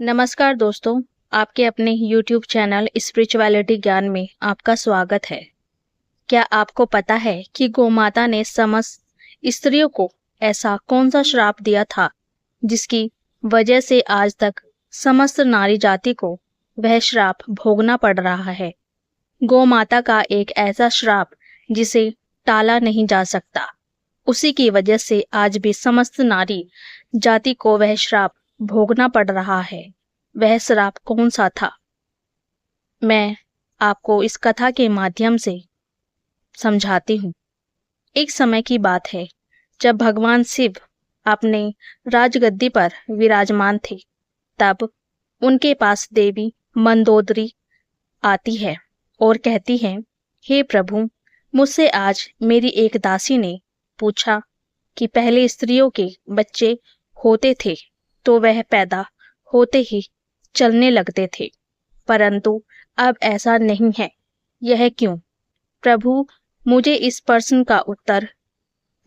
नमस्कार दोस्तों, आपके अपने YouTube चैनल स्पिरिचुअलिटी ज्ञान में आपका स्वागत है। क्या आपको पता है कि गोमाता ने समस्त स्त्रियों को ऐसा कौन सा श्राप दिया था जिसकी वजह से आज तक समस्त नारी जाति को वह श्राप भोगना पड़ रहा है। गोमाता का एक ऐसा श्राप जिसे टाला नहीं जा सकता, उसी की वजह से आज भी समस्त नारी जाति को वह श्राप भोगना पड़ रहा है। वह श्राप कौन सा था, मैं आपको इस कथा के माध्यम से समझाती हूँ। एक समय की बात है जब भगवान शिव अपने राजगद्दी पर विराजमान थे। तब उनके पास देवी मंदोदरी आती है और कहती है, हे प्रभु, मुझसे आज मेरी एक दासी ने पूछा कि पहले स्त्रियों के बच्चे होते थे तो वह पैदा होते ही चलने लगते थे, परंतु अब ऐसा नहीं है। यह क्यों? प्रभु, मुझे इस प्रश्न का उत्तर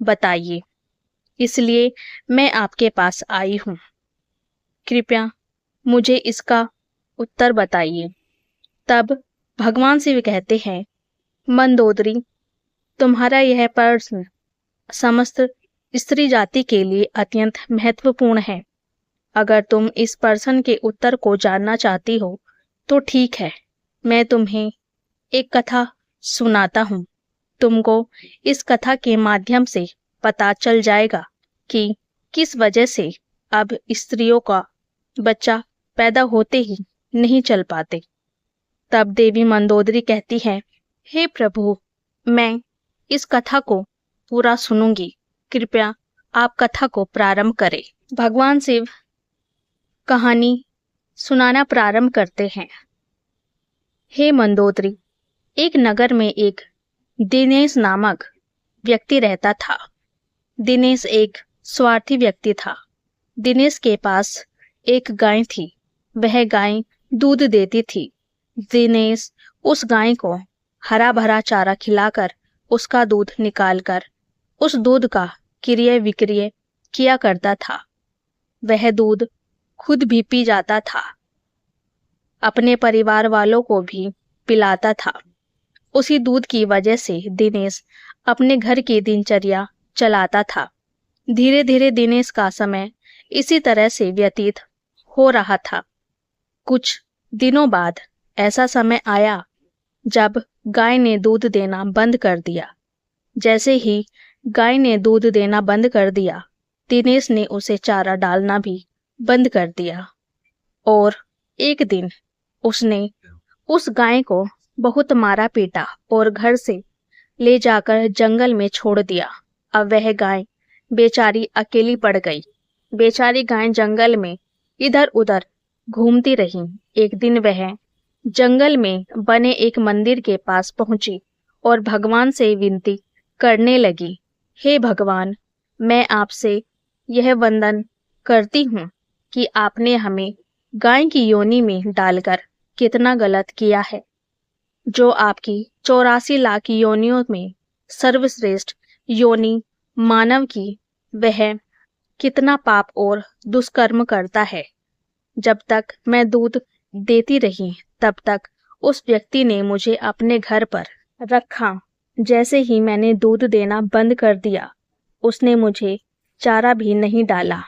बताइए, इसलिए मैं आपके पास आई हूँ। कृपया मुझे इसका उत्तर बताइए। तब भगवान शिव कहते हैं, मंदोदरी, तुम्हारा यह प्रश्न समस्त स्त्री जाति के लिए अत्यंत महत्वपूर्ण है। अगर तुम इस प्रश्न के उत्तर को जानना चाहती हो तो ठीक है, मैं तुम्हें एक कथा सुनाता हूँ। तुमको इस कथा के माध्यम से पता चल जाएगा कि किस वजह से अब स्त्रियों का बच्चा पैदा होते ही नहीं चल पाते। तब देवी मंदोदरी कहती है, हे प्रभु, मैं इस कथा को पूरा सुनूंगी, कृपया आप कथा को प्रारंभ करें। भगवान शिव कहानी सुनाना प्रारंभ करते हैं। हे मंदोदरी, एक नगर में एक दिनेश नामक व्यक्ति रहता था। दिनेश एक स्वार्थी व्यक्ति था। दिनेश के पास एक गाय थी। वह गाय दूध देती थी। दिनेश उस गाय को हरा भरा चारा खिलाकर उसका दूध निकालकर उस दूध का क्रय विक्रय किया करता था। वह दूध खुद भी पी जाता था, अपने परिवार वालों को भी पिलाता था। उसी दूध की वजह से दिनेश अपने घर की दिनचर्या चलाता था। धीरे धीरे दिनेश का समय इसी तरह से व्यतीत हो रहा था। कुछ दिनों बाद ऐसा समय आया जब गाय ने दूध देना बंद कर दिया। जैसे ही गाय ने दूध देना बंद कर दिया, दिनेश ने उसे चारा डालना भी बंद कर दिया और एक दिन उसने उस गाय को बहुत मारा पीटा और घर से ले जाकर जंगल में छोड़ दिया। अब वह गाय बेचारी अकेली पड़ गई। बेचारी गाय जंगल में इधर उधर घूमती रही। एक दिन वह जंगल में बने एक मंदिर के पास पहुंची और भगवान से विनती करने लगी, हे भगवान, मैं आपसे यह वंदन करती हूँ कि आपने हमें गाय की योनि में डालकर कितना गलत किया है। जो आपकी 84 लाख योनियों में सर्वश्रेष्ठ योनि मानव की, वह कितना पाप और दुष्कर्म करता है। जब तक मैं दूध देती रही तब तक उस व्यक्ति ने मुझे अपने घर पर रखा। जैसे ही मैंने दूध देना बंद कर दिया, उसने मुझे चारा भी नहीं डाला।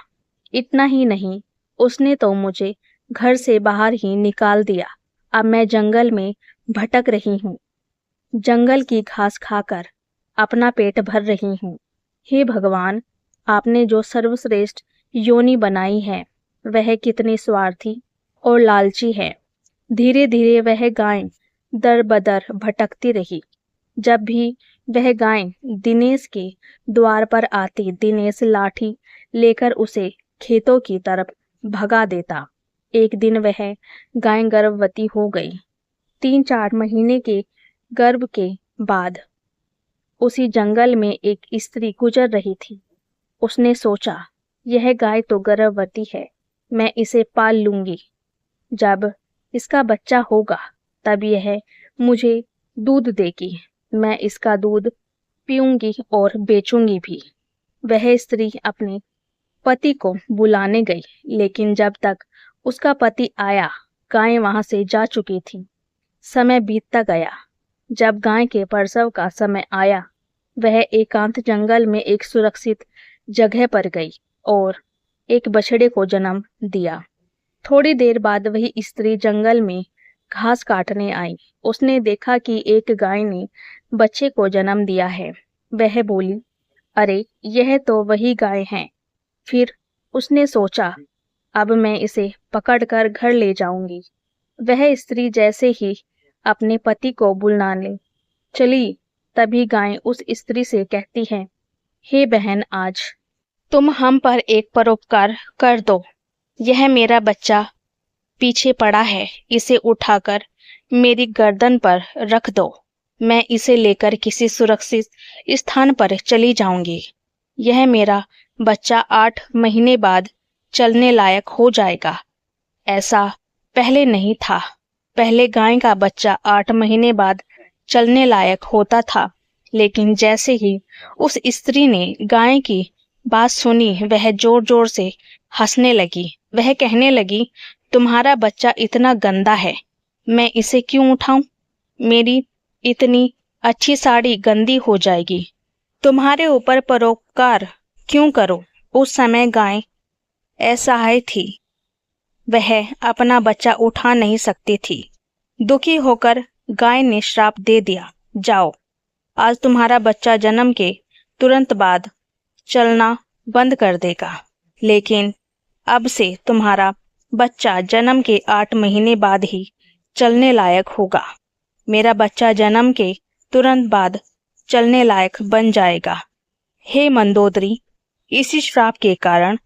इतना ही नहीं, उसने तो मुझे घर से बाहर ही निकाल दिया। अब मैं जंगल में भटक रही हूँ, जंगल की घास खाकर अपना पेट भर रही हूँ। हे भगवान, आपने जो सर्वश्रेष्ठ योनि बनाई है वह कितनी स्वार्थी और लालची है। धीरे धीरे वह गाय दर बदर भटकती रही। जब भी वह गाय दिनेश के द्वार पर आती, दिनेश लाठी लेकर उसे खेतों की तरफ भगा देता। एक दिन वह गाय गर्भवती हो गई। 3-4 महीने के गर्भ के बाद उसी जंगल में एक स्त्री गुजर रही थी। उसने सोचा, यह गाय तो गर्भवती है, मैं इसे पाल लूंगी। जब इसका बच्चा होगा तब यह मुझे दूध देगी। मैं इसका दूध पीऊंगी और बेचूंगी भी। वह स्त्री अपने पति को बुलाने गई, लेकिन जब तक उसका पति आया, गाय वहां से जा चुकी थी। समय बीतता गया। जब गाय के प्रसव का समय आया, वह एकांत जंगल में एक सुरक्षित जगह पर गई और एक बछड़े को जन्म दिया। थोड़ी देर बाद वही स्त्री जंगल में घास काटने आई। उसने देखा कि एक गाय ने बच्चे को जन्म दिया है। वह बोली, अरे यह तो वही गाय है। फिर उसने सोचा, अब मैं इसे पकड़कर घर ले जाऊंगी। वह स्त्री जैसे ही अपने पति को बुलाने चली, तभी गाय उस स्त्री से कहती है, हे बहन, आज तुम हम पर एक परोपकार कर दो। यह मेरा बच्चा पीछे पड़ा है, इसे उठाकर मेरी गर्दन पर रख दो। मैं इसे लेकर किसी सुरक्षित स्थान पर चली जाऊंगी। यह मेरा बच्चा 8 महीने बाद चलने लायक हो जाएगा। ऐसा पहले नहीं था। पहले गाय का बच्चा 8 महीने बाद चलने लायक होता था, लेकिन जैसे ही उस स्त्री ने गाय की बात सुनी, वह जोर जोर से हंसने लगी। वह कहने लगी, तुम्हारा बच्चा इतना गंदा है, मैं इसे क्यों उठाऊं? मेरी इतनी अच्छी साड़ी गंदी हो जाएगी। तुम्हारे ऊपर परोपकार क्यों करो? उस समय गाय असहाय थी। वह अपना बच्चा उठा नहीं सकती थी। दुखी होकर गाय ने श्राप दे दिया, जाओ, आज तुम्हारा बच्चा जन्म के तुरंत बाद चलना बंद कर देगा। लेकिन अब से तुम्हारा बच्चा जन्म के 8 महीने बाद ही चलने लायक होगा। मेरा बच्चा जन्म के तुरंत बाद चलने लायक बन जाएगा। हे मंदोदरी, इसी श्राप के कारण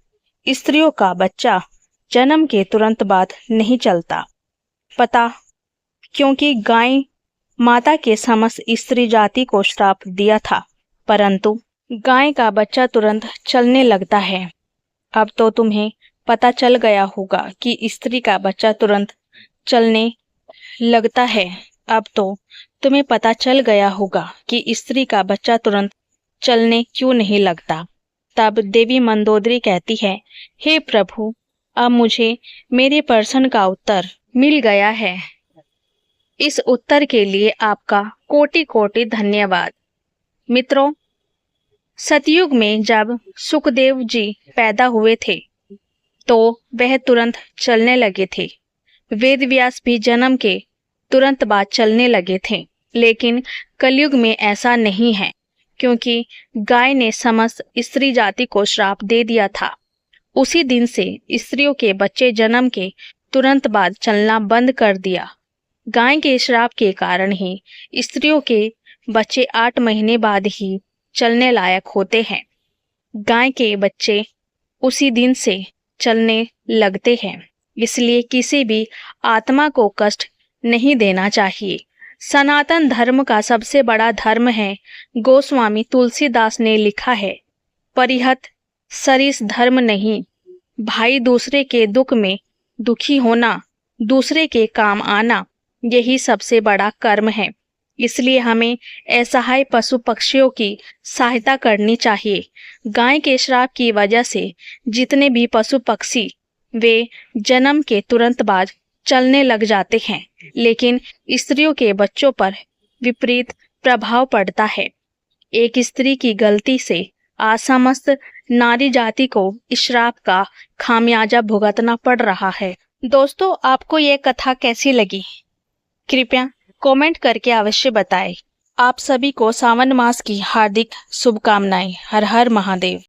स्त्रियों का बच्चा जन्म के तुरंत बाद नहीं चलता। पता क्योंकि गाय माता के समस्त स्त्री जाति को श्राप दिया था, परंतु गाय का बच्चा तुरंत चलने लगता है। अब तो तुम्हें पता चल गया होगा कि स्त्री का बच्चा तुरंत चलने लगता है। अब तो तुम्हें पता चल गया होगा कि स्त्री का बच्चा तुरंत चलने क्यों नहीं लगता। तब देवी मंदोदरी कहती है, हे प्रभु, अब मुझे मेरे प्रश्न का उत्तर मिल गया है। इस उत्तर के लिए आपका कोटि कोटि धन्यवाद। मित्रों, सतयुग में जब सुखदेव जी पैदा हुए थे तो वह तुरंत चलने लगे थे। वेदव्यास भी जन्म के तुरंत बाद चलने लगे थे। लेकिन कलयुग में ऐसा नहीं है, क्योंकि गाय ने समस्त स्त्री जाति को श्राप दे दिया था। उसी दिन से स्त्रियों के बच्चे जन्म के तुरंत बाद चलना बंद कर दिया। गाय के श्राप के कारण ही स्त्रियों के बच्चे 8 महीने बाद ही चलने लायक होते हैं। गाय के बच्चे उसी दिन से चलने लगते हैं। इसलिए किसी भी आत्मा को कष्ट नहीं देना चाहिए। सनातन धर्म का सबसे बड़ा धर्म है। गोस्वामी तुलसीदास ने लिखा है, परिहत सरिस धर्म नहीं, भाई दूसरे के दुख में दुखी होना, दूसरे के काम आना, यही सबसे बड़ा कर्म है। इसलिए हमें असहाय पशु पक्षियों की सहायता करनी चाहिए। गाय के श्राप की वजह से जितने भी पशु पक्षी वे जन्म के तुरंत बाद चलने लग जाते हैं, लेकिन स्त्रियों के बच्चों पर विपरीत प्रभाव पड़ता है। एक स्त्री की गलती से आज समस्त नारी जाति को इस श्राप का खामियाजा भुगतना पड़ रहा है। दोस्तों, आपको यह कथा कैसी लगी? कृपया कमेंट करके अवश्य बताएं। आप सभी को सावन मास की हार्दिक शुभकामनाएं। हर हर महादेव।